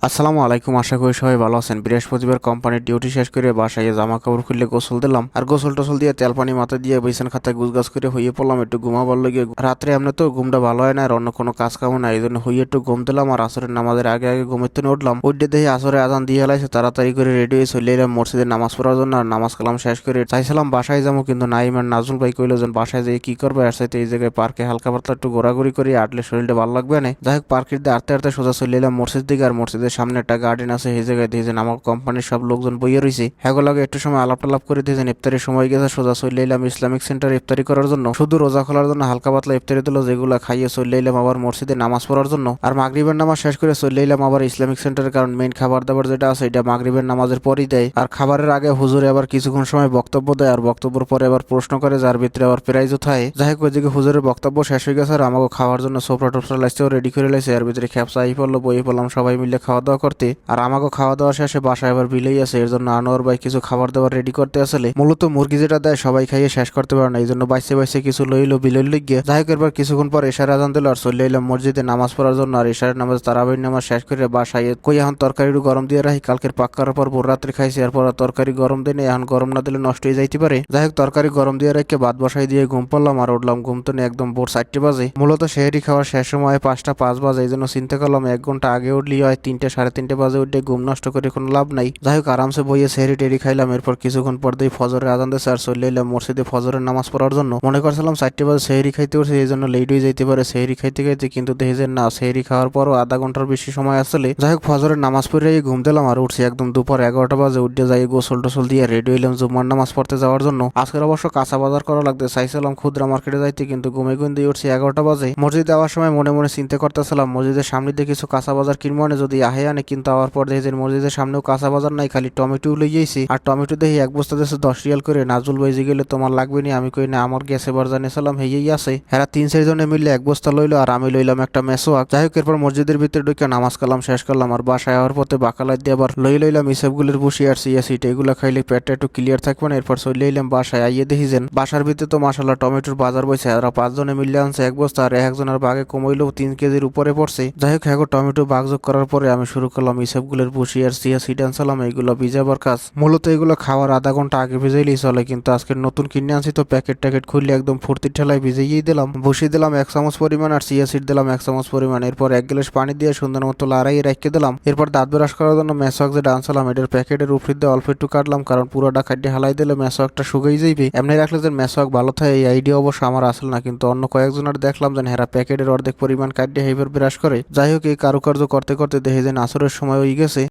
আসসালামু আলাইকুম, আশা করি সবাই ভালো আছেন। বৃহস্পতিবার কোম্পানির ডিউটি শেষ করে বাসায় জামা কাপড় খুললে গোসল দিলাম, আর গোসল টোসল দিয়ে তেল পানি মাথা দিয়ে বিছান খাতায় গুছগাছ করে হইয়ে পড়লাম একটু ঘুমাবার লেগে। রাত্রে এমনি তো ঘুমটা ভালো হয় না, আর অন্য কোনো কাজ কামও না, এই জন্য হইয়ে একটু ঘুম দিলাম। আর আসরের নামাজের আগে আগে ঘুমের থেকে উঠলাম। উঠে দেখি আসরে আজান দিয়ে হেলাইছে, তাড়াতাড়ি করে রেডি হয়ে চলে এলাম মসজিদে নামাজ পড়ার জন্য। আর নামাজ কালাম শেষ করে চাইছিলাম বাসায় যাবো, কিন্তু নাইম আর নাজুল ভাই কইলো যেন বাসায় যেয়ে কি করবে, আর সাথে এই জায়গায় পার্কে হালকা পাতলা একটু ঘোরাঘুরি করি, আটলে শরীরটা ভালো লাগবে না। যাই হোক, পার্কের দিয়ে আটতে আটতে সোজা চলে এলাম মসজিদ দিকে। আর মসজিদের সামনে একটা গার্ডেন আছে, এই জায়গায় দিয়েছেন আমার কোম্পানির সব লোকজন বইয়ে রয়েছে। হ্যাগো লাগে একটু সময় আলাপ টালাপ করে দিয়েছেন। ইফতারির সময় গেছে, সোজা চলে এলাম ইসলামিক সেন্টার ইফতারি করার জন্য। শুধু রোজা খোলার জন্য হালকা পাতলা ইফতারি দিল, যেগুলো খাইয়ে চলে এলাম আবার মসজিদে নামাজ পড়ার জন্য। আর মাগরিবের নামাজ শেষ করে চলে এলাম আবার ইসলামিক সেন্টারের, কারণ মেইন খাবার দাবার যেটা আছে এটা মাগরিবের নামাজের পরই দেয়। আর খাবারের আগে হুজুরে আবার কিছুক্ষণ সময় বক্তব্য দেয়, আর বক্তব্যের পরে আবার প্রশ্ন করে, যার ভিতরে আবার প্রাইজও থাকে। যাই হোক, ওইদিকে হুজুরের বক্তব্য শেষ হয়ে গেছে, আর আমাকে খাওয়ার জন্য সোফরা টোফরা লাইছেও রেডি করে লাইছে। এর ভিতরে খ্যাপসা আই পড়লো, বই পড়লাম সবাই মিলে খাওয়া দাওয়া করতে। আর আমাকে খাওয়া দাওয়া শেষে বাসায় আবার বিলেই আছে, এর জন্য আনোয়ার ভাই কিছু খাবার দাবার রেডি করতে আসলে। মূলত মুরগি যেটা দেয় সবাই খাইয়ে শেষ করতে পারে না, এই জন্য বাইসে বাইসে কিছু লইলো বিলের লিগে। যাই হোক, এরপর কিছুক্ষণ পর এশার আজান দিল, আর চলে এলাম মসজিদে নামাজ পড়ার জন্য। আর এশারের নামাজ তারাবির নামাজ শেষ করে বাসায় কই এখন তরকারিটা গরম দিয়ে রাখি, কালকের পাক করার পর ভোর রাত্রে খাইছি। এরপর তরকারি গরম দিনে এখন গরম না দিলে নষ্ট হয়ে যাইতে পারে। যাই হোক, তরকারি গরম দিয়ে রেখে ভাত বসাই দিয়ে ঘুম পড়লাম। আর উঠলাম ঘুম তো একদম ভোর 4টে বাজে। মূলত সেহেরি খাওয়ার শেষ সময় 5টা 5 বাজে, এই জন্য চিন্তা করলাম 1 ঘন্টা আগে উঠলি হয় 3টে সাড়ে 3টে বাজে। উঠে ঘুম নষ্ট করে কোনো লাভ নাই। যাই হোক, আরামসে বইয়ে সেহেরি টেরি খাইলাম। এরপর কিছুক্ষণ পর দিয়ে ফজরের আজান দিয়েছে, আর চলে এলাম মসজিদে ফজরের নামাজ পড়ার জন্য। মনে করছিলাম 4টে বাজে সেহেরি খাইতে উঠছে, এই জন্য লেট হয়ে যাইতে পারে সেহেরি খাইতে খাইতে, কিন্তু দেখি যে না, সেহেরি খাওয়ার পরও আধা ঘন্টার বেশি সময় আসলে। যাই হোক, ফজরের নামাজ পড়ে ঘুম দিলাম, আর উঠছি একদম দুপুর 11টা বাজে। উঠে যাই গোসল টোসল দিয়ে রেডি হইলাম জুম্মার নামাজ পড়তে যাওয়ার জন্য। আজকের অবশ্য কাঁচা বাজার করা লাগতে চাইছিলাম খুচরা মার্কেটে যাইতে, কিন্তু ঘুমে ঘুম দিয়ে উঠছি 11টা বাজে। মসজিদে যাওয়ার সময় মনে মনে চিন্তা করতেছিলাম মসজিদের সামনে দিয়ে কিছু কাঁচা বাজার কিনবো না যদি আহে আনে, কিন্তু আবার পর দেখি যে মসজিদের সামনেও কাঁচা বাজার নাই, খালি টমেটো লইয়েছি। আর টমেটো দেখি এক বস্তা দিয়েছে 10 রিয়াল করে। নাজুল ভাইজি গেলে তোমার লাগবে নি, আমি কই না আমার গ্যাসে বার জানিয়েছিলাম হেয়েই আছে। হেরা 3-4 জনে মিললে এক বস্তা লইলো, আর আমি লইলাম একটা মেসোয়াক। যাই হোক, এরপর মসজিদের ভিতরে ঢুকে নামাজ কালাম শেষ করলাম। আর বাসায় আওয়ার পথে বাকালাই দিয়ে আবার লইলাম ইসবগুলির বসি আর সিট, এগুলো খাইলে পেটটা একটু ক্লিয়ার থাকবে না। এরপর চলে এলাম বাসায়। আইয়ে দেখি যেন বাসার ভিতরে তো মাসাল্লাহ টমেটোর বাজার বইছে। আর 5 জনে মিললে আনছে এক বস্তা, আর একজনের বাগে কমাইলেও 3 কেজির উপরে পড়ছে। যাই হোক, হ্যাঁ, টমেটো বাগযোগ করার পরে আমি শুরু করলাম ইসবগুলির বসি আর সিট আনছিলাম এইগুলো ভিজাবার কাজ। মূলত এগুলো খাওয়ার আধা ঘন্টা আগে ভিজাইলেই চলে, কিন্তু আজকে নতুন কিনে আনছি তো প্যাকেট ট্যাকেট খুললে একদম ফুর্তির ঠেলায় ভিজাইয়েই দিলাম। বসি দিলাম 1 চামচ পরিমাণ, আর সিট দিলাম 1 চামচ পরিমাণ। এরপর 1 গ্লাস পানি দিয়ে সুন্দর মতো লড়াই রেখে দিলাম। এরপর দাঁত ব্রাশ করার জন্য মেসওয়াক যেটা আনছিলাম এটার প্যাকেটের উপর দিয়ে অল্প একটু কাটলাম, কারণ পুরোটা খাদ্যে হালাই দিলে মেসওয়াকটা শুকাই যাইবে। এমনি রাখলে যে মেসওয়াক ভালো থাকে এই আইডিয়া অবশ্য আমার আসল না, কিন্তু অন্য কয়েকজনের দেখলাম যেন হেরা প্যাকেটের অর্ধেক পরিমাণ কাটতে হেইবার ব্রাশ করে। যাই হোক, এই কারুকার্য করতে করতে দেখে যে আসরের সময় হয়ে গেছে।